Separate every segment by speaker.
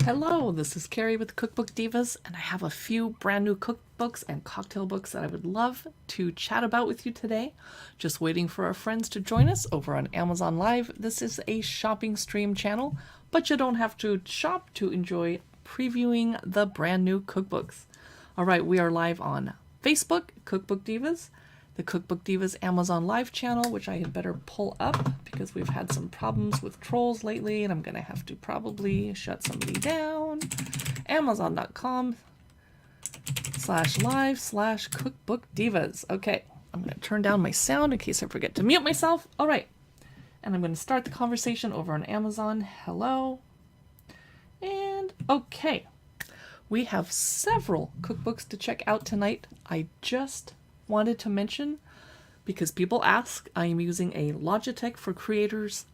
Speaker 1: Hello, this is Carrie with Cookbook Divas, and I have a few brand new cookbooks and cocktail books that I would love to chat about with you today. Just waiting for our friends to join us over on Amazon Live. This is a shopping stream channel, but you don't have to shop to enjoy previewing the brand new cookbooks. All right, we are live on Facebook, Cookbook Divas, the Cookbook Divas Amazon Live channel, which I had better pull up because we've had some problems with trolls lately, and I'm going to have to probably shut somebody down. Amazon.com/live/Cookbook Divas. Okay, I'm going to turn down my sound in case I forget to mute myself. All right, and I'm going to start the conversation over on Amazon. Hello. And okay, we have several cookbooks to check out tonight. I just wanted to mention, because people ask, I am using a Logitech for Creators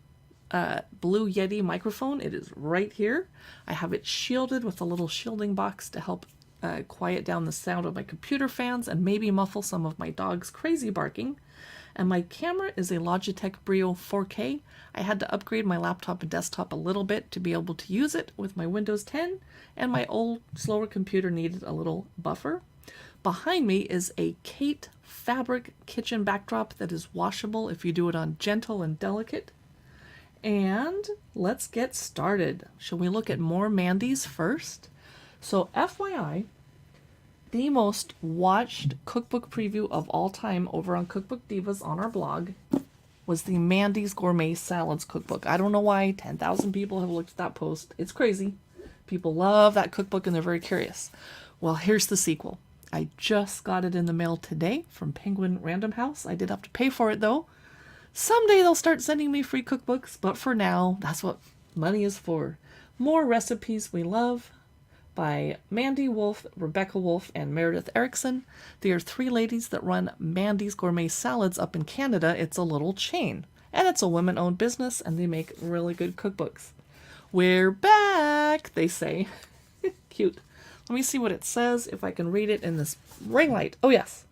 Speaker 1: Blue Yeti microphone. It is right here. I have it shielded with a little shielding box to help quiet down the sound of my computer fans and maybe muffle some of my dog's crazy barking. And my camera is a Logitech Brio 4K. I had to upgrade my laptop and desktop a little bit to be able to use it with my Windows 10, and my old, slower computer needed a little buffer. Behind me is a Kate fabric kitchen backdrop that is washable if you do it on gentle and delicate. And let's get started. Shall we look at more Mandy's first? So FYI, the most watched cookbook preview of all time over on Cookbook Divas on our blog was the Mandy's Gourmet Salads cookbook. I don't know why 10,000 people have looked at that post. It's crazy. People love that cookbook and they're very curious. Well, here's the sequel. I just got it in the mail today from Penguin Random House. I did have to pay for it though. Someday they'll start sending me free cookbooks, but for now, that's what money is for. More Recipes We Love by Mandy Wolf, Rebecca Wolf, and Meredith Erickson. They are three ladies that run Mandy's Gourmet Salads up in Canada. It's a little chain, and it's a women-owned business, and they make really good cookbooks. We're back, they say. Cute. Let me see what it says, if I can read it in this ring light. Oh, yes.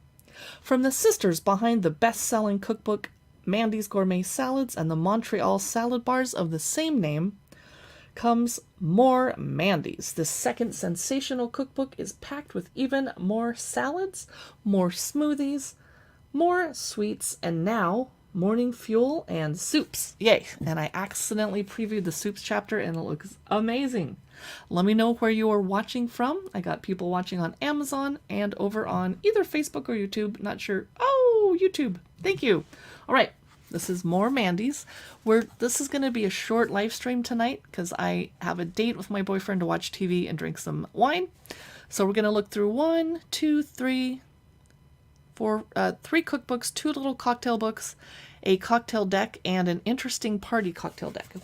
Speaker 1: From the sisters behind the best-selling cookbook Mandy's Gourmet Salads and the Montreal salad bars of the same name comes more Mandy's. This second sensational cookbook is packed with even more salads, more smoothies, more sweets, and now morning fuel and soups. Yay. And I accidentally previewed the soups chapter and it looks amazing. Let me know where you are watching from. I got people watching on Amazon and over on either Facebook or YouTube. Not sure. Oh, YouTube. Thank you. All right. This is more Mandy's. This is going to be a short live stream tonight because I have a date with my boyfriend to watch TV and drink some wine. So we're going to look through 1, 2, 3, 4, 3 cookbooks, 2 little cocktail books, a cocktail deck, and an interesting party cocktail deck.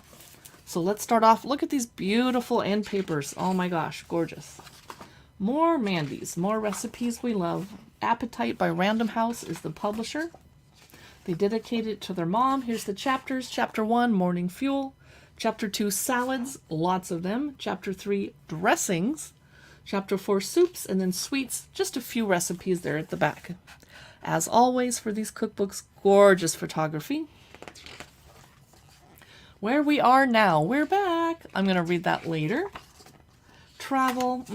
Speaker 1: So let's start off. Look at these beautiful end papers. Oh my gosh, gorgeous. More Mandy's, more Recipes We Love. Appetite by Random House is the publisher. They dedicate it to their mom. Here's the chapters. Chapter 1, Morning Fuel. Chapter 2, Salads, lots of them. Chapter 3, Dressings. Chapter 4, Soups, and then Sweets. Just a few recipes there at the back. As always for these cookbooks, gorgeous photography. Where we are now, we're back. I'm going to read that later. Travel,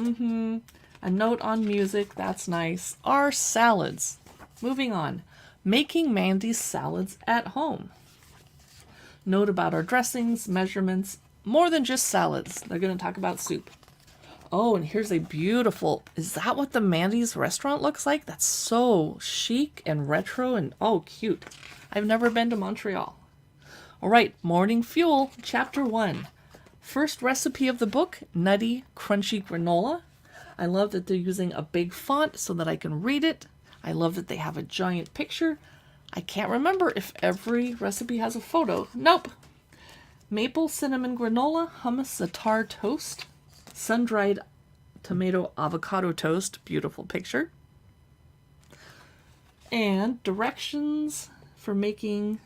Speaker 1: a note on music, that's nice. Our salads. Moving on. Making Mandy's salads at home. Note about our dressings, measurements, more than just salads. They're going to talk about soup. Oh, and here's a beautiful, is that what the Mandy's restaurant looks like? That's so chic and retro and oh, cute. I've never been to Montreal. All right, Morning Fuel, Chapter 1. First recipe of the book, nutty, crunchy granola. I love that they're using a big font so that I can read it. I love that they have a giant picture. I can't remember if every recipe has a photo. Nope. Maple cinnamon granola, hummus za'atar toast, sun-dried tomato avocado toast. Beautiful picture. And directions for making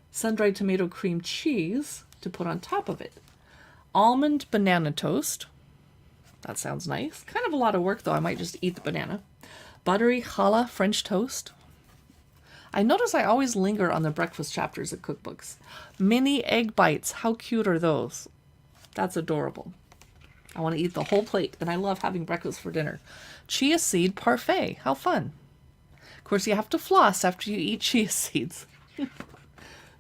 Speaker 1: sun-dried tomato cream cheese to put on top of it. Almond banana toast. That sounds nice. Kind of a lot of work though. I might just eat the banana. Buttery challah French toast. I notice I always linger on the breakfast chapters of cookbooks. Mini egg bites. How cute are those? That's adorable. I want to eat the whole plate, and I love having breakfast for dinner. Chia seed parfait. How fun. Of course, you have to floss after you eat chia seeds.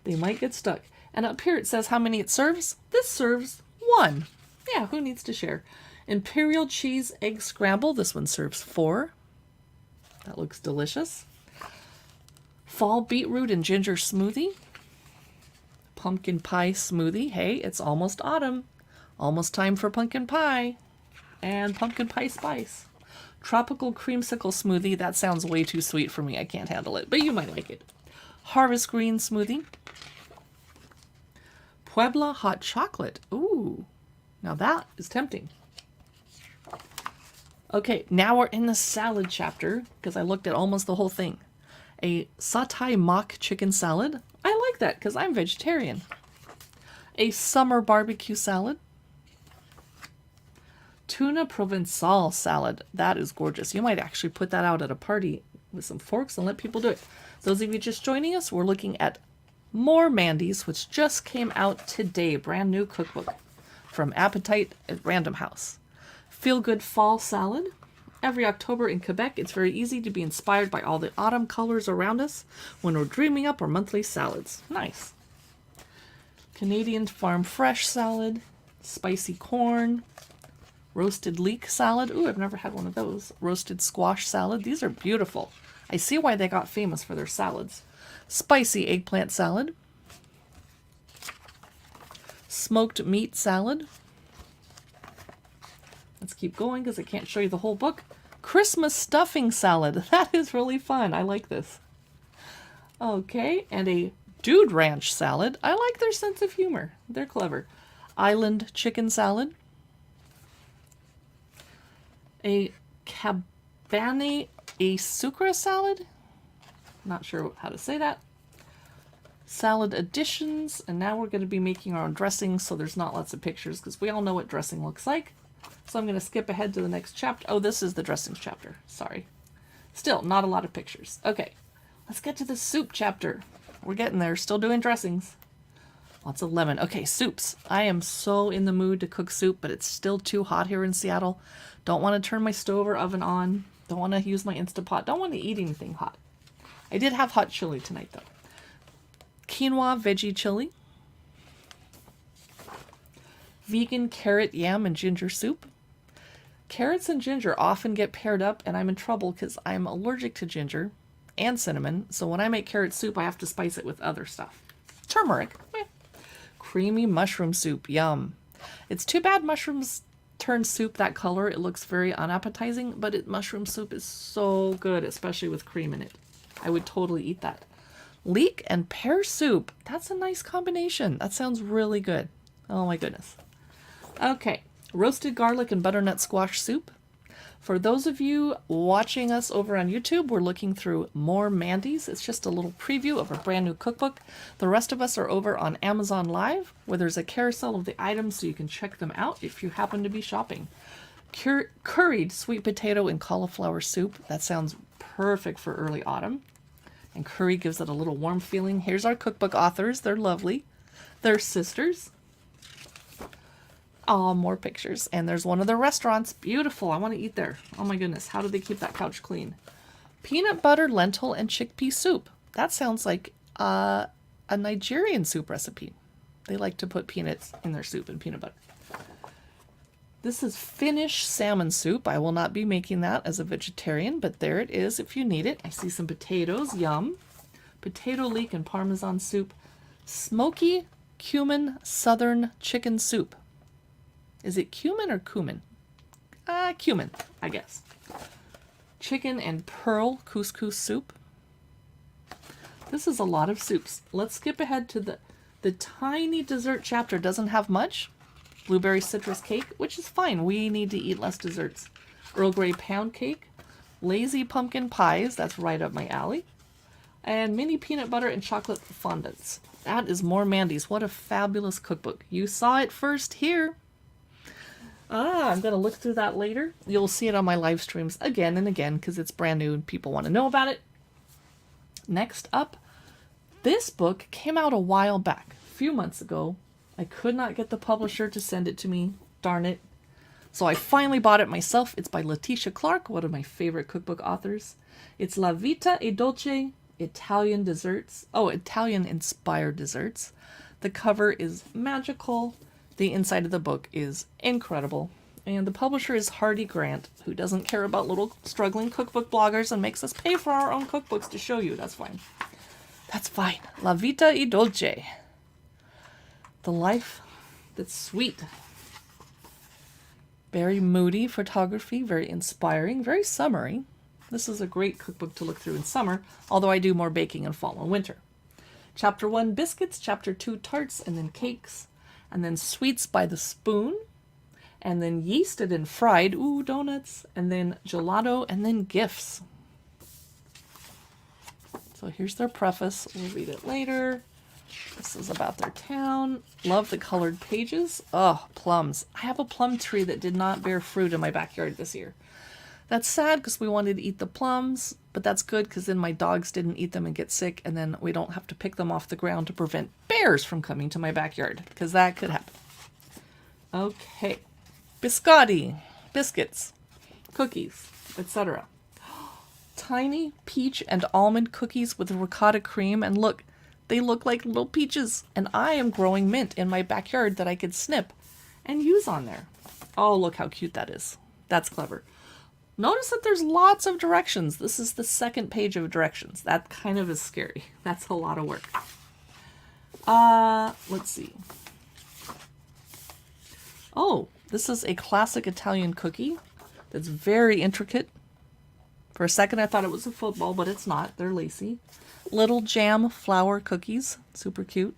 Speaker 1: They might get stuck. And up here it says how many it serves. This serves 1. Yeah, who needs to share? Imperial cheese egg scramble. This one serves 4. That looks delicious. Fall beetroot and ginger smoothie. Pumpkin pie smoothie. Hey, it's almost autumn. Almost time for pumpkin pie. And pumpkin pie spice. Tropical creamsicle smoothie. That sounds way too sweet for me. I can't handle it, but you might like it. Harvest green smoothie. Puebla hot chocolate. Ooh, now that is tempting. Okay, now we're in the salad chapter because I looked at almost the whole thing. A satay mock chicken salad. I like that because I'm vegetarian. A summer barbecue salad. Tuna Provençal salad. That is gorgeous. You might actually put that out at a party with some forks and let people do it. Those of you just joining us, we're looking at More Mandy's, which just came out today. Brand new cookbook from Appetite at Random House. Feel Good Fall Salad. Every October in Quebec, it's very easy to be inspired by all the autumn colors around us when we're dreaming up our monthly salads. Nice. Canadian Farm Fresh salad. Spicy corn. Roasted leek salad. Ooh, I've never had one of those. Roasted squash salad. These are beautiful. I see why they got famous for their salads. Spicy eggplant salad. Smoked meat salad. Let's keep going because I can't show you the whole book. Christmas stuffing salad. That is really fun. I like this. Okay, and a Dude Ranch salad. I like their sense of humor. They're clever. Island chicken salad. A cabane a sucre salad. Not sure how to say that. Salad additions. And now we're going to be making our own dressing, so there's not lots of pictures because we all know what dressing looks like. So I'm going to skip ahead to the next chapter. Oh, this is the dressings chapter. Sorry. Still, not a lot of pictures. Okay, let's get to the soup chapter. We're getting there. Still doing dressings. Lots of lemon. Okay, soups. I am so in the mood to cook soup, but it's still too hot here in Seattle. Don't want to turn my stove or oven on. Don't want to use my Instapot. Don't want to eat anything hot. I did have hot chili tonight, though. Quinoa veggie chili. Vegan carrot, yam, and ginger soup. Carrots and ginger often get paired up, and I'm in trouble because I'm allergic to ginger and cinnamon. So when I make carrot soup, I have to spice it with other stuff. Turmeric. Creamy mushroom soup. Yum. It's too bad mushrooms turn soup that color. It looks very unappetizing, but mushroom soup is so good, especially with cream in it. I would totally eat that. Leek and pear soup. That's a nice combination. That sounds really good. Oh my goodness. Okay. Roasted garlic and butternut squash soup. For those of you watching us over on YouTube, we're looking through More Mandy's. It's just a little preview of a brand new cookbook. The rest of us are over on Amazon Live, where there's a carousel of the items so you can check them out if you happen to be shopping. Curried sweet potato and cauliflower soup. That sounds perfect for early autumn. And curry gives it a little warm feeling. Here's our cookbook authors. They're lovely. They're sisters. Oh, more pictures. And there's one of their restaurants. Beautiful. I want to eat there. Oh my goodness. How do they keep that couch clean? Peanut butter, lentil, and chickpea soup. That sounds like a Nigerian soup recipe. They like to put peanuts in their soup and peanut butter. This is Finnish salmon soup. I will not be making that as a vegetarian, but there it is if you need it. I see some potatoes. Yum. Potato leek and Parmesan soup. Smoky cumin southern chicken soup. Is it cumin or cumin? Cumin, I guess. Chicken and pearl couscous soup. This is a lot of soups. Let's skip ahead to the tiny dessert chapter. Doesn't have much. Blueberry citrus cake, which is fine. We need to eat less desserts. Earl Grey pound cake. Lazy pumpkin pies. That's right up my alley. And mini peanut butter and chocolate fondants. That is More Mandy's. What a fabulous cookbook. You saw it first here. I'm going to look through that later. You'll see it on my live streams again and again because it's brand new and people want to know about it. Next up, this book came out a while back, a few months ago. I could not get the publisher to send it to me. Darn it. So I finally bought it myself. It's by Letitia Clark, one of my favorite cookbook authors. It's La Vita e Dolce Italian Desserts. Oh, Italian inspired desserts. The cover is magical. The inside of the book is incredible. And the publisher is Hardy Grant, who doesn't care about little struggling cookbook bloggers and makes us pay for our own cookbooks to show you. That's fine. That's fine. La Vita e Dolce. The life that's sweet. Very moody photography, very inspiring, very summery. This is a great cookbook to look through in summer, although I do more baking in fall and winter. Chapter 1, biscuits. Chapter 2, tarts, and then cakes. And then sweets by the spoon. And then yeasted and fried, ooh, donuts. And then gelato, and then gifts. So here's their preface. We'll read it later. This is about their town. Love the colored pages. Oh, plums. I have a plum tree that did not bear fruit in my backyard this year. That's sad because we wanted to eat the plums, but that's good because then my dogs didn't eat them and get sick, and then we don't have to pick them off the ground to prevent bears from coming to my backyard, because that could happen. Okay. Biscotti. Biscuits. Cookies. Etc. Tiny peach and almond cookies with ricotta cream, and look, they look like little peaches, and I am growing mint in my backyard that I could snip and use on there. Oh, look how cute that is. That's clever. Notice that there's lots of directions. This is the second page of directions. That kind of is scary. That's a lot of work. Let's see. Oh, this is a classic Italian cookie that's very intricate. For a second I thought it was a football, but it's not. They're lacy. Little jam flour cookies. Super cute.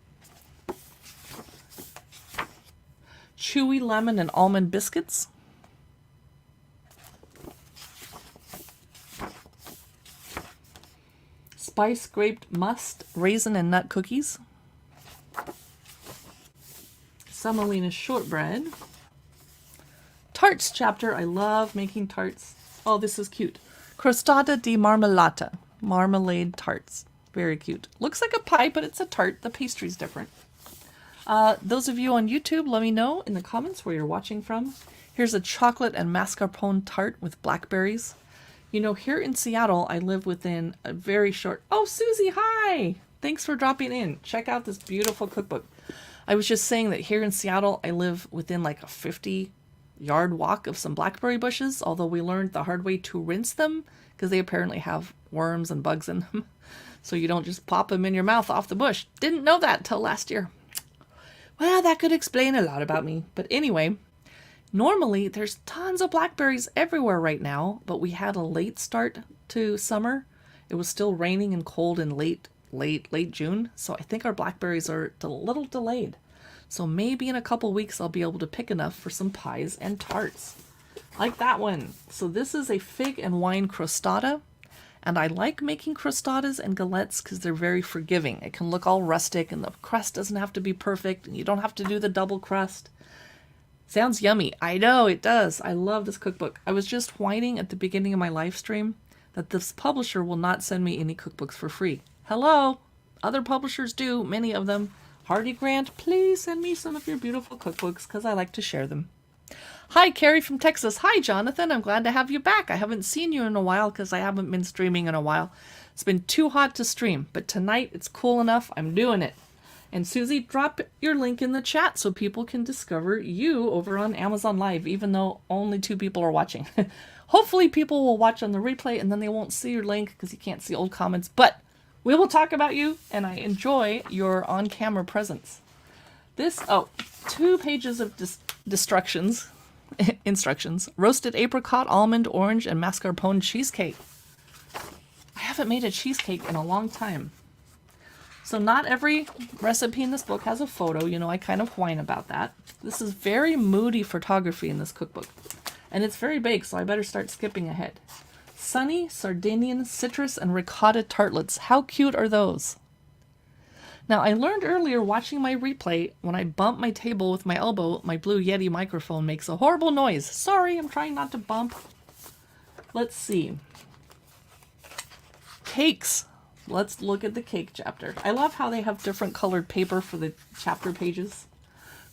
Speaker 1: Chewy lemon and almond biscuits. Spice graped must raisin and nut cookies. Semolina shortbread. Tarts chapter. I love making tarts. Oh, this is cute. Crostata di marmellata. Marmalade tarts. Very cute. Looks like a pie, but it's a tart. The pastry's different. Those of you on YouTube, let me know in the comments where you're watching from. Here's a chocolate and mascarpone tart with blackberries. You know, here in Seattle, I live within a very short... Oh, Susie, hi! Thanks for dropping in. Check out this beautiful cookbook. I was just saying that here in Seattle, I live within like a 50-yard walk of some blackberry bushes, although we learned the hard way to rinse them because they apparently have worms and bugs in them. So you don't just pop them in your mouth off the bush. Didn't know that till last year. Well, that could explain a lot about me. But anyway... Normally, there's tons of blackberries everywhere right now, but we had a late start to summer. It was still raining and cold in late June, so I think our blackberries are a little delayed. So maybe in a couple weeks I'll be able to pick enough for some pies and tarts. Like that one. So this is a fig and wine crostata, and I like making crostatas and galettes because they're very forgiving. It can look all rustic, and the crust doesn't have to be perfect, and you don't have to do the double crust. Sounds yummy. I know, it does. I love this cookbook. I was just whining at the beginning of my live stream that this publisher will not send me any cookbooks for free. Hello? Other publishers do, many of them. Hardy Grant, please send me some of your beautiful cookbooks because I like to share them. Hi, Carrie from Texas. Hi, Jonathan. I'm glad to have you back. I haven't seen you in a while because I haven't been streaming in a while. It's been too hot to stream, but tonight it's cool enough. I'm doing it. And Susie, drop your link in the chat so people can discover you over on Amazon Live, even though only 2 people are watching. Hopefully people will watch on the replay and then they won't see your link because you can't see old comments. But we will talk about you, and I enjoy your on-camera presence. This, 2 pages of instructions. Roasted apricot, almond, orange, and mascarpone cheesecake. I haven't made a cheesecake in a long time. So not every recipe in this book has a photo. You know, I kind of whine about that. This is very moody photography in this cookbook. And it's very big, so I better start skipping ahead. Sunny Sardinian citrus and ricotta tartlets. How cute are those? Now, I learned earlier watching my replay, when I bump my table with my elbow, my Blue Yeti microphone makes a horrible noise. Sorry, I'm trying not to bump. Let's see. Cakes. Let's look at the cake chapter. I love how they have different colored paper for the chapter pages.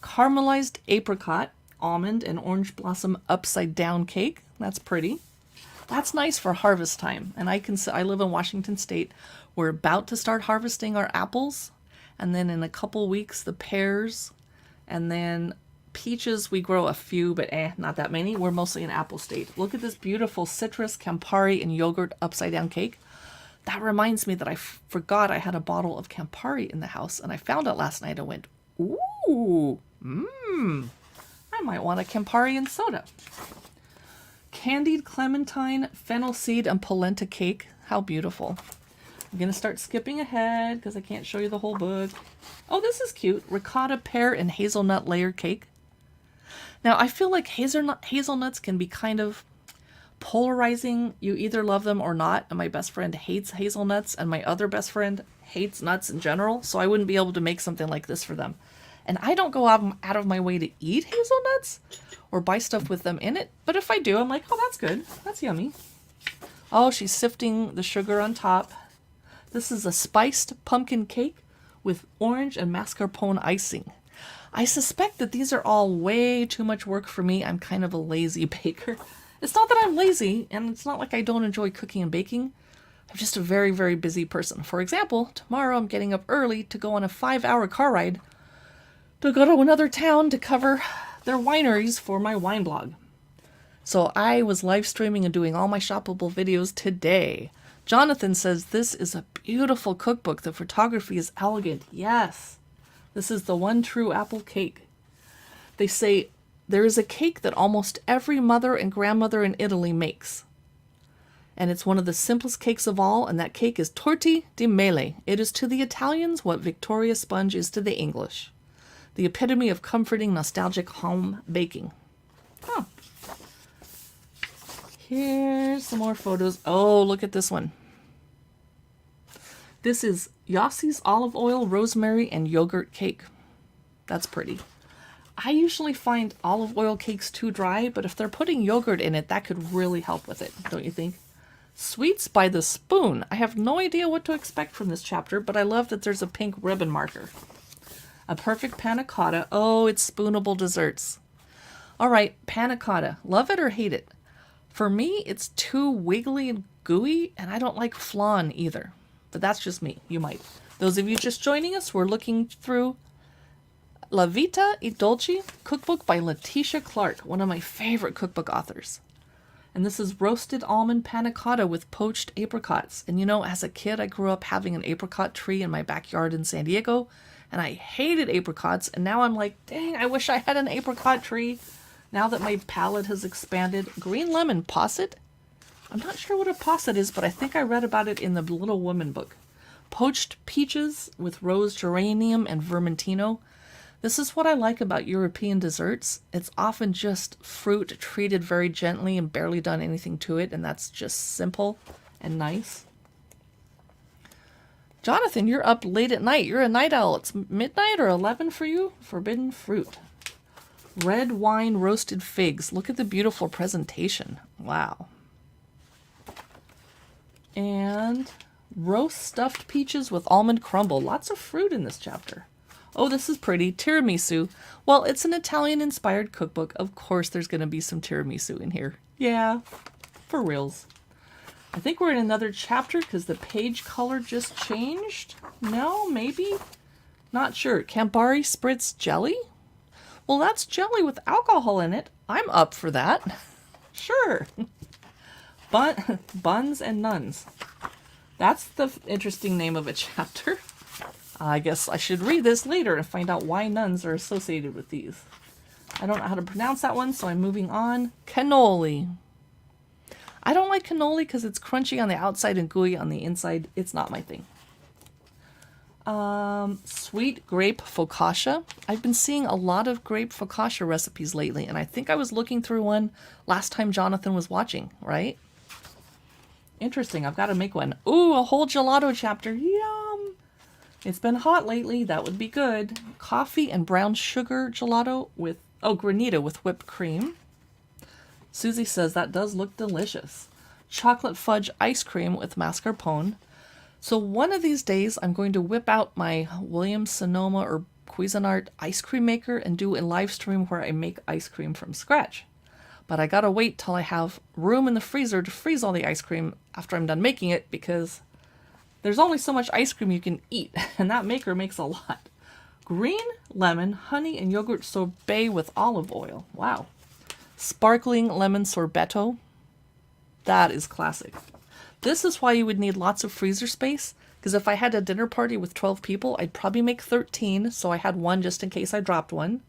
Speaker 1: Caramelized apricot, almond and orange blossom upside down cake. That's pretty. That's nice for harvest time. And I live in Washington State. We're about to start harvesting our apples. And then in a couple weeks, the pears. And then peaches, we grow a few, but not that many. We're mostly an apple state. Look at this beautiful citrus, Campari, and yogurt upside down cake. That reminds me that I forgot I had a bottle of Campari in the house. And I found it last night and went, ooh, I might want a Campari and soda. Candied clementine, fennel seed, and polenta cake. How beautiful. I'm going to start skipping ahead because I can't show you the whole book. Oh, this is cute. Ricotta pear and hazelnut layer cake. Now, I feel like hazelnuts can be kind of polarizing. You either love them or not. And my best friend hates hazelnuts, and my other best friend hates nuts in general. So I wouldn't be able to make something like this for them. And I don't go out of my way to eat hazelnuts or buy stuff with them in it. But if I do, I'm like, oh, that's good. That's yummy. Oh, she's sifting the sugar on top. This is a spiced pumpkin cake with orange and mascarpone icing. I suspect that these are all way too much work for me. I'm kind of a lazy baker. It's not that I'm lazy, and it's not like I don't enjoy cooking and baking. I'm just a very, very busy person. For example, tomorrow I'm getting up early to go on a 5-hour car ride to go to another town to cover their wineries for my wine blog. So I was live streaming and doing all my shoppable videos today. Jonathan says this is a beautiful cookbook. The photography is elegant. Yes, this is the one true apple cake. They say there is a cake that almost every mother and grandmother in Italy makes. And it's one of the simplest cakes of all, and that cake is torti di mele. It is to the Italians what Victoria sponge is to the English. The epitome of comforting, nostalgic home baking. Huh. Here's some more photos. Oh, look at this one. This is Yossi's olive oil, rosemary, and yogurt cake. That's pretty. I usually find olive oil cakes too dry, but if they're putting yogurt in it, that could really help with it, don't you think? Sweets by the spoon. I have no idea what to expect from this chapter, but I love that there's a pink ribbon marker. A perfect panna cotta. Oh, it's spoonable desserts. All right, panna cotta. Love it or hate it? For me, it's too wiggly and gooey, and I don't like flan either. But that's just me. You might. Those of you just joining us, we're looking through La Vita e Dolci cookbook by Letitia Clark, one of my favorite cookbook authors. And this is roasted almond panna cotta with poached apricots. And you know, as a kid, I grew up having an apricot tree in my backyard in San Diego, and I hated apricots. And now I'm like, dang, I wish I had an apricot tree. Now that my palate has expanded. Green lemon posset. I'm not sure what a posset is, but I think I read about it in the Little Women book. Poached peaches with rose geranium and vermentino. This is what I like about European desserts. It's often just fruit treated very gently and barely done anything to it, and that's just simple and nice. Jonathan, you're up late at night. You're a night owl. It's midnight or 11 for you? Forbidden fruit. Red wine roasted figs. Look at the beautiful presentation. Wow. And roast stuffed peaches with almond crumble. Lots of fruit in this chapter. Oh, this is pretty. Tiramisu. Well, it's an Italian-inspired cookbook. Of course there's going to be some tiramisu in here. Yeah, for reals. I think we're in another chapter because the page color just changed. No, maybe? Not sure. Campari Spritz jelly? Well, that's jelly with alcohol in it. I'm up for that. Sure. Buns and nuns. That's the interesting name of a chapter. I guess I should read this later and find out why nuns are associated with these. I don't know how to pronounce that one, so I'm moving on. Cannoli. I don't like cannoli because it's crunchy on the outside and gooey on the inside. It's not my thing. Sweet grape focaccia. I've been seeing a lot of grape focaccia recipes lately, and I think I was looking through one last time Jonathan was watching, right? Interesting. I've got to make one. Ooh, a whole gelato chapter. Yum! It's been hot lately. That would be good. Coffee and brown sugar gelato with, granita with whipped cream. Susie says that does look delicious. Chocolate fudge ice cream with mascarpone. So one of these days, I'm going to whip out my Williams-Sonoma or Cuisinart ice cream maker and do a live stream where I make ice cream from scratch. But I gotta wait till I have room in the freezer to freeze all the ice cream after I'm done making it, because there's only so much ice cream you can eat, and that maker makes a lot. Green lemon, honey, and yogurt sorbet with olive oil. Wow. Sparkling lemon sorbetto. That is classic. This is why you would need lots of freezer space, because if I had a dinner party with 12 people, I'd probably make 13, so I had one just in case I dropped one.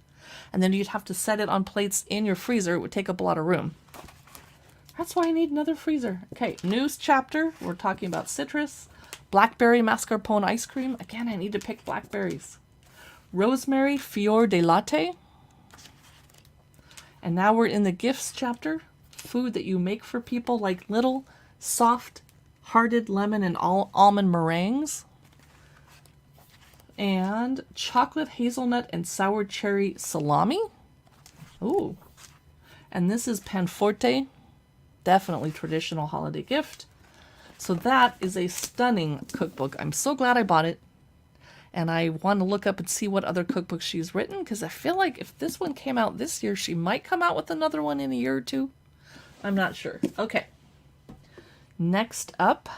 Speaker 1: And then you'd have to set it on plates in your freezer. It would take up a lot of room. That's why I need another freezer. Okay, news chapter. We're talking about citrus. Blackberry mascarpone ice cream. Again, I need to pick blackberries. Rosemary fior de latte. And now we're in the gifts chapter. Food that you make for people, like little soft hearted lemon and almond meringues. And chocolate hazelnut and sour cherry salami. Ooh. And this is panforte. Definitely traditional holiday gift. So that is a stunning cookbook. I'm so glad I bought it. And I want to look up and see what other cookbooks she's written, because I feel like if this one came out this year, she might come out with another one in a year or two. I'm not sure. Okay. Next up,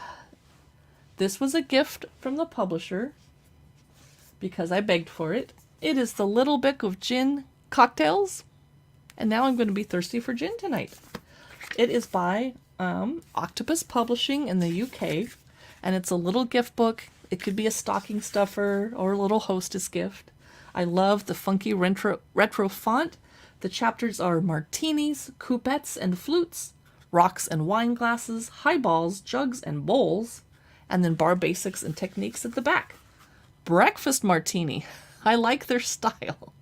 Speaker 1: this was a gift from the publisher, because I begged for it. It is the Little Book of Gin Cocktails. And now I'm going to be thirsty for gin tonight. It is by Octopus Publishing in the UK. And it's a little gift book. It could be a stocking stuffer or a little hostess gift. I love the funky retro font. The chapters are martinis, coupettes and flutes, rocks and wine glasses, highballs, jugs and bowls, and then bar basics and techniques at the back. Breakfast martini. I like their style.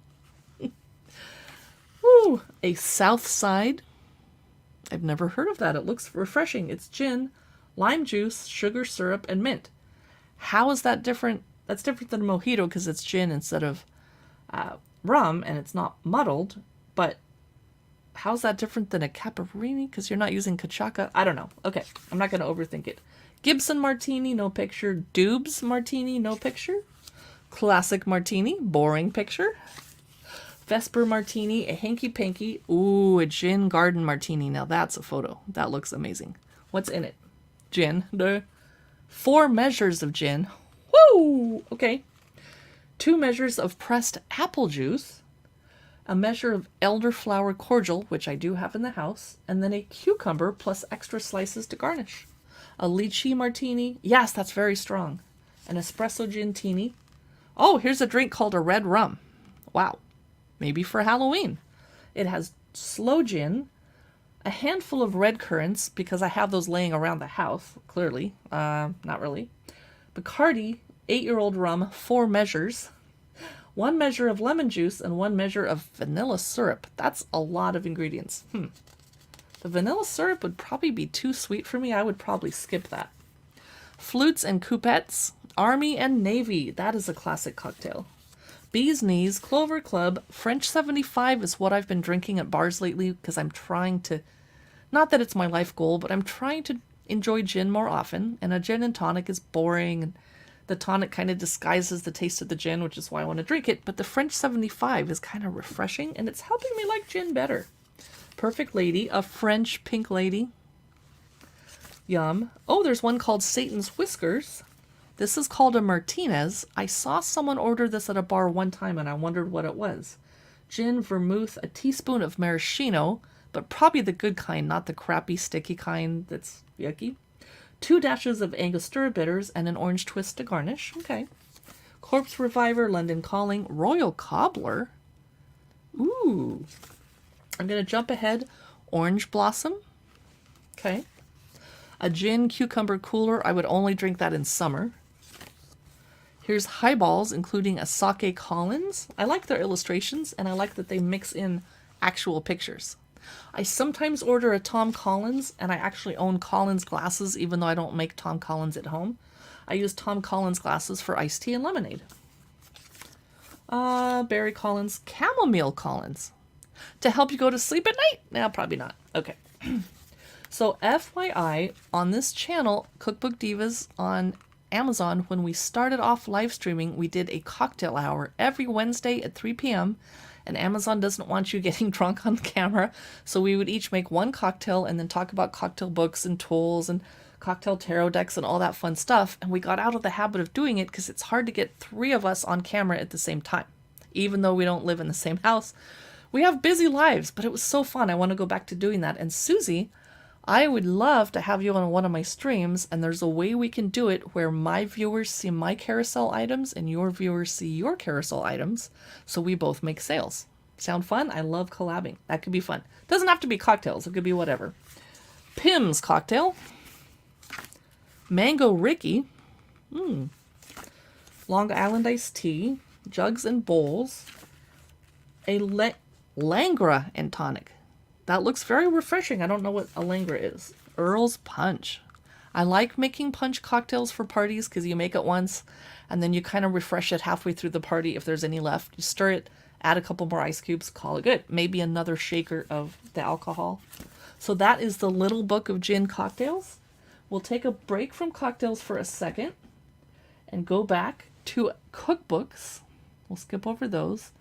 Speaker 1: Woo! A South Side. I've never heard of that. It looks refreshing. It's gin, lime juice, sugar syrup, and mint. How is that different? That's different than a mojito because it's gin instead of rum, and it's not muddled. But how's that different than a caipirinha? Because you're not using cachaca. I don't know. Okay, I'm not going to overthink it. Gibson martini, no picture. Dubes martini, no picture. Classic martini, boring picture. Vesper martini, a hanky-panky. Ooh, a gin garden martini. Now that's a photo. That looks amazing. What's in it? Gin. 4 measures of gin. Woo! Okay. 2 measures of pressed apple juice. A measure of elderflower cordial, which I do have in the house. And then a cucumber plus extra slices to garnish. A lychee martini. Yes, that's very strong. An espresso gin teeny. Oh, here's a drink called a red rum. Wow. Maybe for Halloween. It has sloe gin, a handful of red currants, because I have those laying around the house, clearly. Not really. Bacardi, 8-year-old rum, 4 measures. 1 measure of lemon juice and 1 measure of vanilla syrup. That's a lot of ingredients. The vanilla syrup would probably be too sweet for me. I would probably skip that. Flutes and coupettes, Army and Navy. That is a classic cocktail. Bee's Knees, Clover Club, French 75 is what I've been drinking at bars lately because I'm trying to, not that it's my life goal, but I'm trying to enjoy gin more often. And a gin and tonic is boring, and the tonic kind of disguises the taste of the gin, which is why I want to drink it. But the French 75 is kind of refreshing, and it's helping me like gin better. Perfect Lady, a French pink lady. Yum. Oh, there's one called Satan's Whiskers. This is called a Martinez. I saw someone order this at a bar one time and I wondered what it was. Gin, vermouth, a teaspoon of maraschino, but probably the good kind, not the crappy sticky kind that's yucky. 2 dashes of Angostura bitters and an orange twist to garnish. Okay. Corpse Reviver, London Calling, Royal Cobbler. Ooh. I'm going to jump ahead. Orange Blossom. Okay. A gin cucumber cooler. I would only drink that in summer. Here's highballs, including a Sake Collins. I like their illustrations, and I like that they mix in actual pictures. I sometimes order a Tom Collins, and I actually own Collins glasses, even though I don't make Tom Collins at home. I use Tom Collins glasses for iced tea and lemonade. Barry Collins, Chamomile Collins. To help you go to sleep at night? No, probably not. Okay. So FYI, on this channel, Cookbook Divas, on Amazon, when we started off live streaming, we did a cocktail hour every Wednesday at 3 p.m. And Amazon doesn't want you getting drunk on camera. So we would each make one cocktail and then talk about cocktail books and tools and cocktail tarot decks and all that fun stuff. And we got out of the habit of doing it because it's hard to get 3 of us on camera at the same time. Even though we don't live in the same house, we have busy lives, but it was so fun. I want to go back to doing that. And Susie, I would love to have you on one of my streams, and there's a way we can do it where my viewers see my carousel items and your viewers see your carousel items, so we both make sales. Sound fun? I love collabing. That could be fun. Doesn't have to be cocktails. It could be whatever. Pim's cocktail. Mango Ricky. Long Island iced tea. Jugs and bowls. A Langra and tonic. That looks very refreshing. I don't know what a Langra is. Earl's Punch. I like making punch cocktails for parties because you make it once and then you kind of refresh it halfway through the party if there's any left. You stir it, add a couple more ice cubes, call it good. Maybe another shaker of the alcohol. So that is the Little Book of Gin Cocktails. We'll take a break from cocktails for a second and go back to cookbooks. We'll skip over those.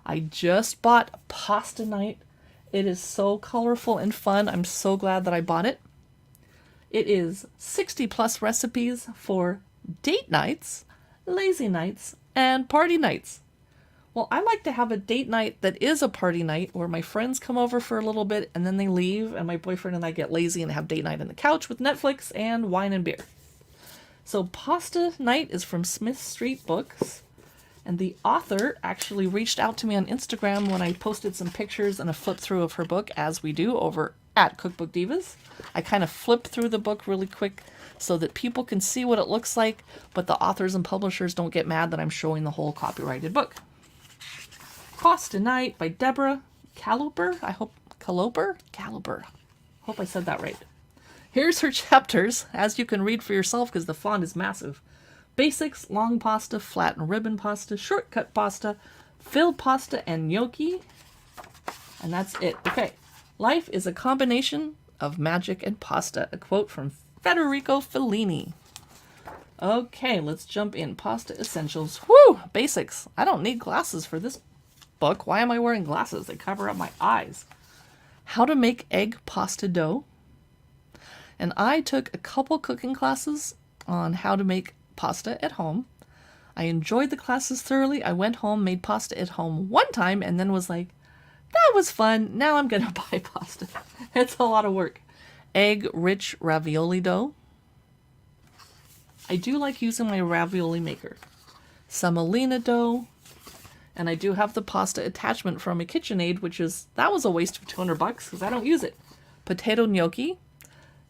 Speaker 1: I just bought Pasta Night. It is so colorful and fun. I'm so glad that I bought it. It is 60 plus recipes for date nights, lazy nights, and party nights. Well, I like to have a date night that is a party night where my friends come over for a little bit and then they leave and my boyfriend and I get lazy and have date night on the couch with Netflix and wine and beer. So Pasta Night is from Smith Street Books. And the author actually reached out to me on Instagram when I posted some pictures and a flip through of her book, as we do over at Cookbook Divas. I kind of flipped through the book really quick so that people can see what it looks like, but the authors and publishers don't get mad that I'm showing the whole copyrighted book. Pasta Night by Deborah Caloper. Caloper. Hope I said that right. Here's her chapters, as you can read for yourself because the font is massive. Basics, long pasta, flat and ribbon pasta, shortcut pasta, filled pasta, and gnocchi. And that's it. Okay. Life is a combination of magic and pasta. A quote from Federico Fellini. Okay, let's jump in. Pasta essentials. Woo! Basics. I don't need glasses for this book. Why am I wearing glasses? They cover up my eyes. How to make egg pasta dough. And I took a couple cooking classes on how to make pasta at home. I enjoyed the classes thoroughly. I went home, made pasta at home one time, and then was like, that was fun. Now I'm going to buy pasta. It's a lot of work. Egg-rich ravioli dough. I do like using my ravioli maker. Semolina dough. And I do have the pasta attachment from a KitchenAid, that was a waste of $200 because I don't use it. Potato gnocchi.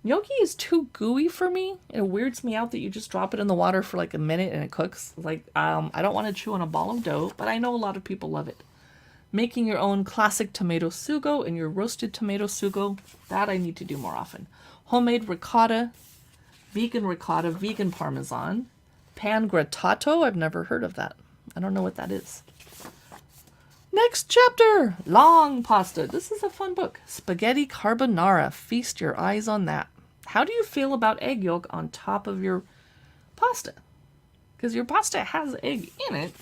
Speaker 1: Gnocchi is too gooey for me. It weirds me out that you just drop it in the water for like a minute and it cooks. I don't want to chew on a ball of dough, but I know a lot of people love it. Making your own classic tomato sugo and your roasted tomato sugo. That I need to do more often. Homemade ricotta, vegan parmesan, pan grattato. I've never heard of that. I don't know what that is. Next chapter, long pasta. This is a fun book. Spaghetti carbonara. Feast your eyes on that. How do you feel about egg yolk on top of your pasta? Because your pasta has egg in it.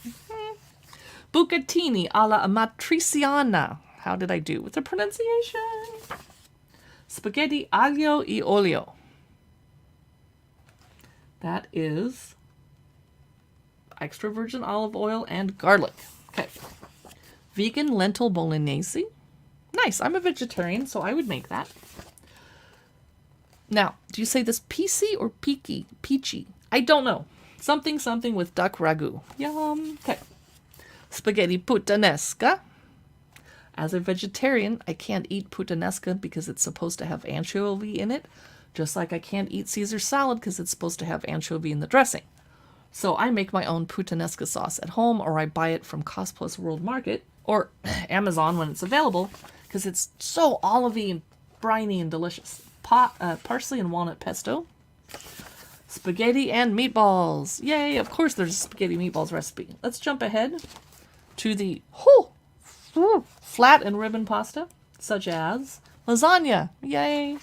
Speaker 1: Bucatini alla amatriciana. How did I do with the pronunciation? Spaghetti aglio e olio. That is extra virgin olive oil and garlic. Okay. Vegan lentil bolognese. Nice. I'm a vegetarian, so I would make that. Now, do you say this peachy or peaky? Peachy. I don't know. Something with duck ragu. Yum. Okay. Spaghetti puttanesca. As a vegetarian, I can't eat puttanesca because it's supposed to have anchovy in it, just like I can't eat Caesar salad because it's supposed to have anchovy in the dressing. So I make my own puttanesca sauce at home, or I buy it from Cost Plus World Market or Amazon when it's available because it's so olivey and briny and delicious. Parsley and walnut pesto. Spaghetti and meatballs. Yay, of course there's a spaghetti meatballs recipe. Let's jump ahead to the flat and ribbon pasta, such as lasagna. Yay.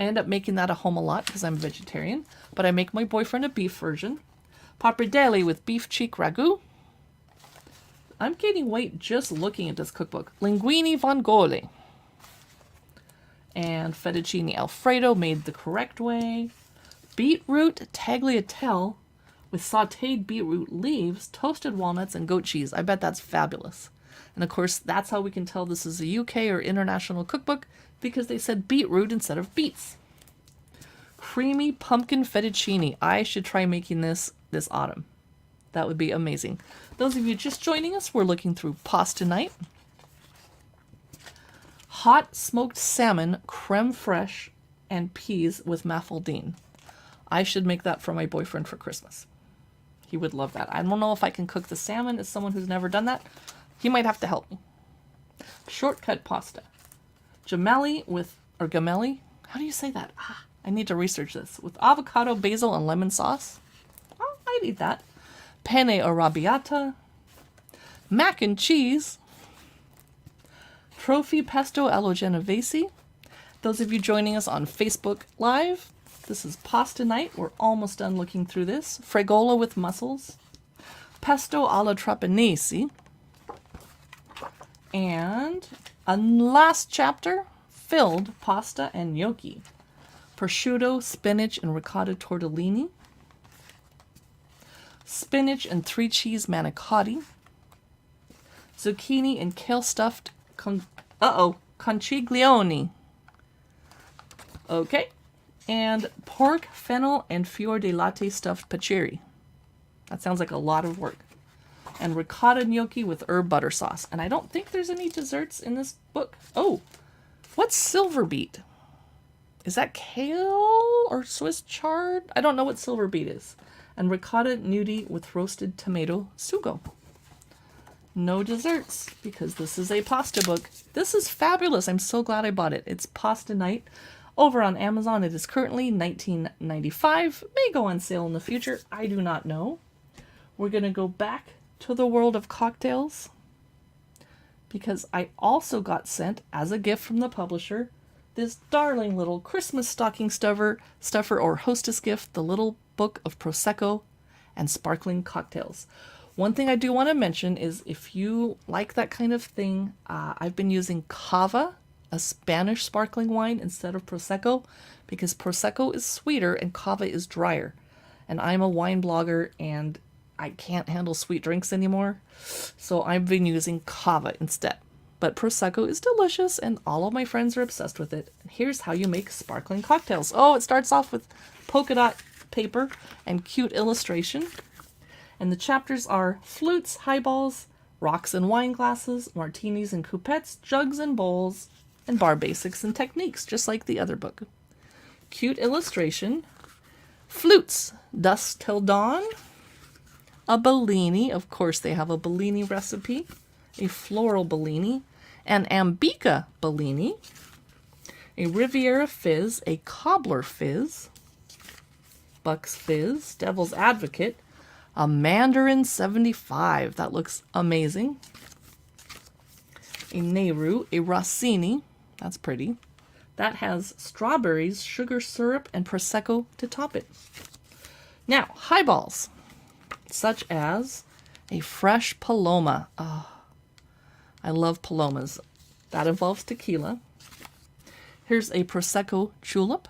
Speaker 1: I end up making that at home a lot because I'm a vegetarian, but I make my boyfriend a beef version. Pappardelle with beef cheek ragu. I'm gaining weight just looking at this cookbook. Linguine vongole. And fettuccine alfredo made the correct way. Beetroot tagliatelle with sauteed beetroot leaves, toasted walnuts, and goat cheese. I bet that's fabulous. And of course, that's how we can tell this is a UK or international cookbook, because they said beetroot instead of beets. Creamy pumpkin fettuccine. I should try making this autumn. That would be amazing. Those of you just joining us, we're looking through Pasta Night. Hot smoked salmon, creme fraiche, and peas with mafaldine. I should make that for my boyfriend for Christmas. He would love that. I don't know if I can cook the salmon as someone who's never done that. He might have to help me. Shortcut pasta. Gemelli with, or gemelli? How do you say that? I need to research this. With avocado, basil, and lemon sauce. Oh, I'd eat that. Penne arrabbiata. Mac and cheese. Trophy pesto allo genovese. Those of you joining us on Facebook Live, this is Pasta Night. We're almost done looking through this. Fregola with mussels. Pesto alla trapanese. And a last chapter, filled pasta and gnocchi. Prosciutto, spinach, and ricotta tortellini. Spinach and 3 cheese manicotti. Zucchini and kale stuffed conchiglione. Okay. And pork, fennel, and fior di latte stuffed pacheri. That sounds like a lot of work. And ricotta gnocchi with herb butter sauce. And I don't think there's any desserts in this book. Oh, what's silver beet? Is that kale or Swiss chard? I don't know what silver beet is. And ricotta gnudi with roasted tomato sugo. No desserts, because this is a pasta book. This is fabulous. I'm so glad I bought it. It's Pasta Night. Over on Amazon, it is currently $19.95. May go on sale in the future. I do not know. We're going to go back to the world of cocktails, because I also got sent as a gift from the publisher this darling little Christmas stocking stuffer or hostess gift, the little book of Prosecco and sparkling cocktails. One thing I do want to mention is if you like that kind of thing, I've been using Cava, a Spanish sparkling wine, instead of Prosecco, because Prosecco is sweeter and Cava is drier. And I'm a wine blogger and I can't handle sweet drinks anymore, so I've been using Cava instead. But Prosecco is delicious and all of my friends are obsessed with it. Here's how you make sparkling cocktails. Oh, it starts off with polka dot paper and cute illustration. And the chapters are flutes, highballs, rocks and wine glasses, martinis and coupettes, jugs and bowls, and bar basics and techniques, just like the other book. Cute illustration. Flutes, dusk till dawn. A Bellini, of course they have a Bellini recipe. A floral Bellini. An Ambica Bellini. A Riviera Fizz. A Cobbler Fizz. Buck's Fizz. Devil's Advocate. A Mandarin 75. That looks amazing. A Nehru. A Rossini. That's pretty. That has strawberries, sugar syrup, and Prosecco to top it. Now, highballs, such as a fresh Paloma. Oh, I love Palomas. That involves tequila. Here's a Prosecco julep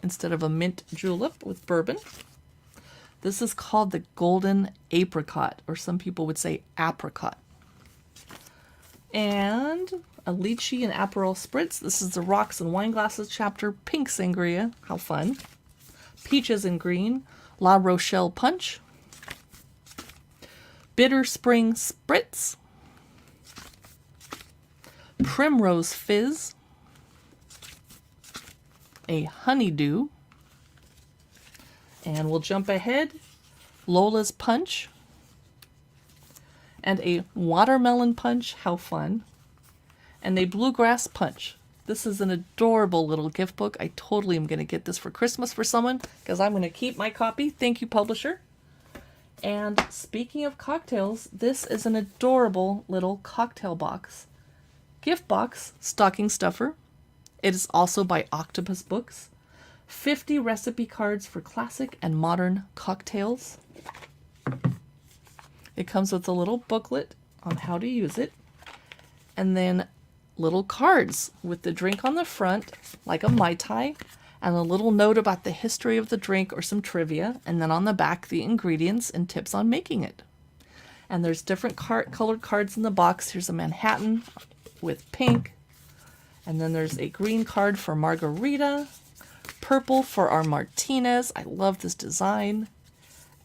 Speaker 1: instead of a mint julep with bourbon. This is called the golden apricot, or some people would say apricot. And a lychee and Aperol spritz. This is the rocks and wine glasses chapter. Pink sangria. How fun. Peaches and green. La Rochelle punch. Bitter spring spritz. Primrose fizz. A honeydew. And we'll jump ahead. Lola's punch. And a watermelon punch. How fun. And a bluegrass punch. This is an adorable little gift book. I totally am going to get this for Christmas for someone, because I'm going to keep my copy. Thank you, publisher. And speaking of cocktails, this is an adorable little cocktail box. Gift box, stocking stuffer. It is also by Octopus Books. 50 recipe cards for classic and modern cocktails. It comes with a little booklet on how to use it. And then little cards with the drink on the front, like a Mai Tai, and a little note about the history of the drink or some trivia. And then on the back, the ingredients and tips on making it. And there's different colored cards in the box. Here's a Manhattan with pink. And then there's a green card for margarita. Purple for our Martinez. I love this design.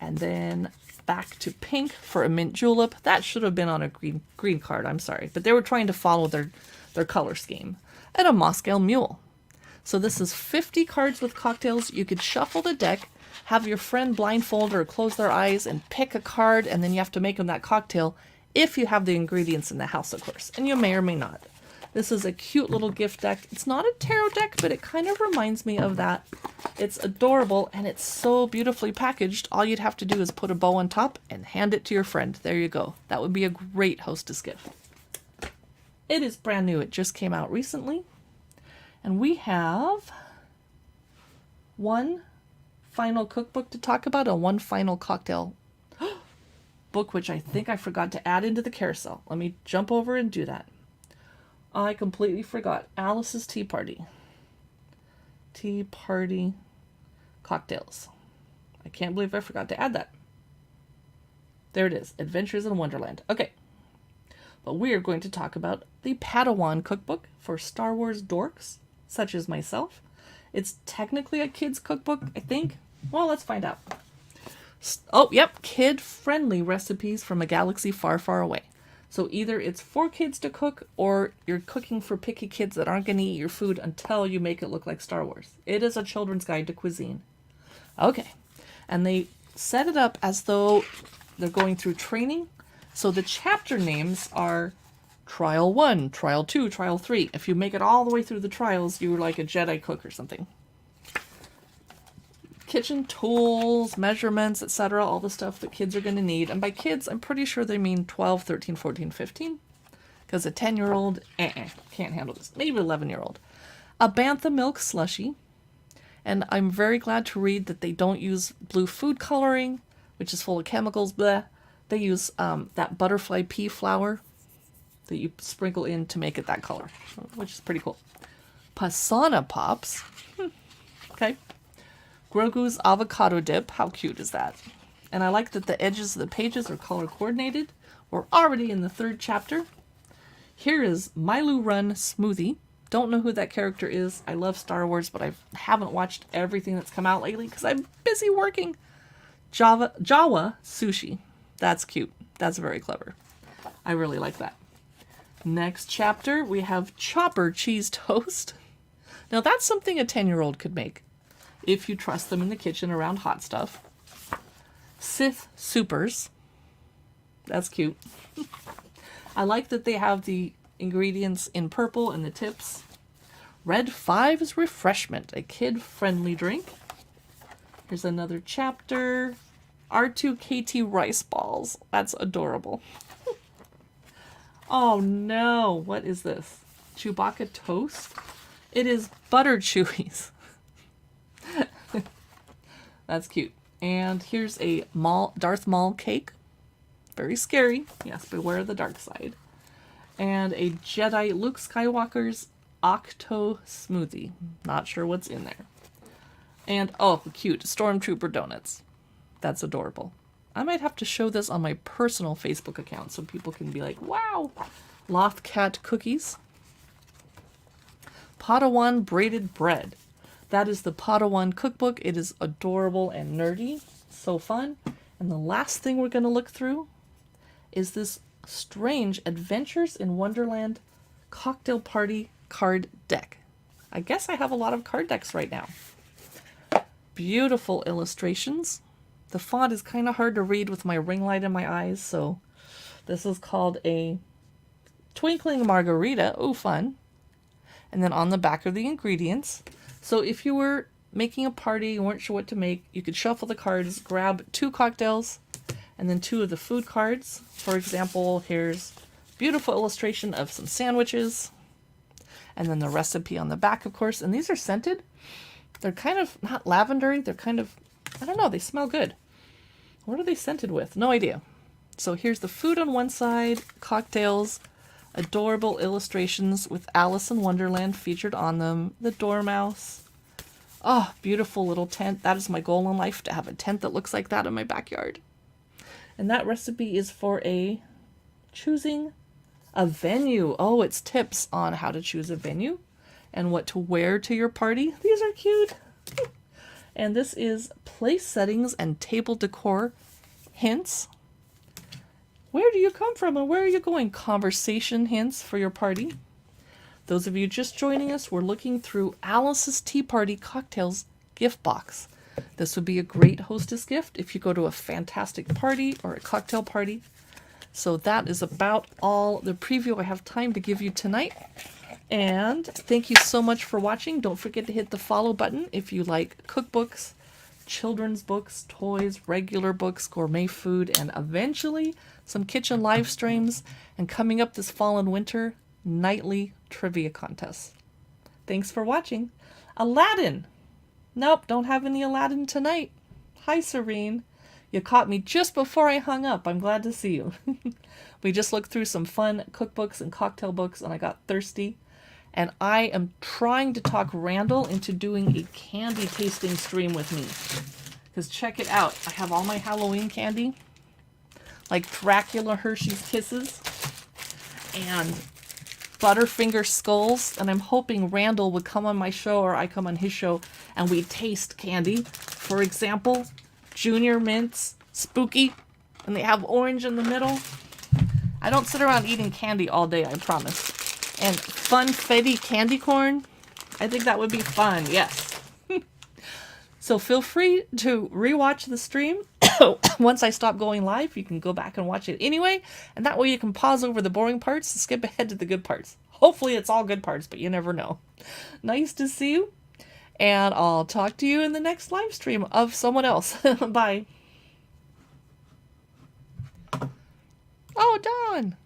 Speaker 1: And then back to pink for a mint julep. That should have been on a green card. I'm sorry. But they were trying to follow their color scheme. And a Moscow mule. So this is 50 cards with cocktails. You could shuffle the deck, have your friend blindfold or close their eyes and pick a card, and then you have to make them that cocktail if you have the ingredients in the house, of course. And you may or may not. This is a cute little gift deck. It's not a tarot deck, but it kind of reminds me of that. It's adorable, and it's so beautifully packaged. All you'd have to do is put a bow on top and hand it to your friend. There you go. That would be a great hostess gift. It is brand new. It just came out recently. And we have one final cookbook to talk about and one final cocktail book, which I think I forgot to add into the carousel. Let me jump over and do that. I completely forgot. Alice's Tea Party. Tea Party cocktails. I can't believe I forgot to add that. There it is. Adventures in Wonderland. Okay. But we are going to talk about the Padawan cookbook for Star Wars dorks, such as myself. It's technically a kid's cookbook, I think. Well, let's find out. Oh, yep. Kid-friendly recipes from a galaxy far, far away. So either it's for kids to cook or you're cooking for picky kids that aren't going to eat your food until you make it look like Star Wars. It is a children's guide to cuisine. Okay. And they set it up as though they're going through training. So the chapter names are Trial 1, Trial 2, Trial 3. If you make it all the way through the trials, you're like a Jedi cook or something. Kitchen tools, measurements, etc. All the stuff that kids are going to need. And by kids, I'm pretty sure they mean 12, 13, 14, 15. Because a 10-year-old, can't handle this. Maybe 11-year-old. A bantha milk slushie. And I'm very glad to read that they don't use blue food coloring, which is full of chemicals, blah. They use that butterfly pea flour that you sprinkle in to make it that color, which is pretty cool. Pasana Pops. Okay. Grogu's avocado dip. How cute is that? And I like that the edges of the pages are color coordinated. We're already in the 3rd chapter. Here is Milu Run Smoothie. Don't know who that character is. I love Star Wars, but I haven't watched everything that's come out lately because I'm busy working. Jawa Sushi. That's cute. That's very clever. I really like that. Next chapter, we have Chopper Cheese Toast. Now that's something a 10-year-old could make, if you trust them in the kitchen around hot stuff. Sith Supers. That's cute. I like that they have the ingredients in purple and the tips. Red 5's Refreshment, a kid-friendly drink. Here's another chapter. R2KT rice balls. That's adorable. Oh no, what is this? Chewbacca toast? It is butter chewies. That's cute. And here's a Darth Maul cake. Very scary. Yes, beware the dark side. And a Jedi Luke Skywalker's Octo Smoothie. Not sure what's in there. And, oh, cute. Stormtrooper donuts. That's adorable. I might have to show this on my personal Facebook account so people can be like, wow. Lothcat cookies. Padawan braided bread. That is the Padawan cookbook. It is adorable and nerdy. So fun. And the last thing we're going to look through is this strange Adventures in Wonderland cocktail party card deck. I guess I have a lot of card decks right now. Beautiful illustrations. The font is kind of hard to read with my ring light in my eyes, so this is called a Twinkling Margarita. Oh, fun. And then on the back are the ingredients. So if you were making a party, you weren't sure what to make, you could shuffle the cards, grab 2 cocktails, and then 2 of the food cards. For example, here's a beautiful illustration of some sandwiches. And then the recipe on the back, of course. And these are scented. They're kind of not lavendery. They're kind of, I don't know, they smell good. What are they scented with? No idea. So here's the food on one side, cocktails, adorable illustrations with Alice in Wonderland featured on them, the dormouse. Oh, beautiful little tent. That is my goal in life, to have a tent that looks like that in my backyard. And that recipe is for choosing a venue. Oh, it's tips on how to choose a venue and what to wear to your party. These are cute. And this is place settings and table decor hints. Where do you come from and where are you going? Conversation hints for your party. Those of you just joining us, we're looking through Alice's Tea Party Cocktails gift box. This would be a great hostess gift if you go to a fantastic party or a cocktail party. So that is about all the preview I have time to give you tonight. And thank you so much for watching. Don't forget to hit the follow button if you like cookbooks, children's books, toys, regular books, gourmet food, and eventually some kitchen live streams. And coming up this fall and winter, nightly trivia contests. Thanks for watching. Aladdin. Nope, don't have any Aladdin tonight. Hi, Serene. You caught me just before I hung up. I'm glad to see you. We just looked through some fun cookbooks and cocktail books, and I got thirsty. And I am trying to talk Randall into doing a candy tasting stream with me. Because check it out. I have all my Halloween candy. Like Dracula Hershey's Kisses. And Butterfinger Skulls. And I'm hoping Randall would come on my show or I come on his show and we taste candy. For example, Junior Mints, Spooky. And they have orange in the middle. I don't sit around eating candy all day, I promise. And Funfetti Candy Corn. I think that would be fun, yes. So feel free to rewatch the stream. Once I stop going live, you can go back and watch it anyway. And that way you can pause over the boring parts and skip ahead to the good parts. Hopefully it's all good parts, but you never know. Nice to see you. And I'll talk to you in the next live stream of someone else. Bye. Oh, Dawn.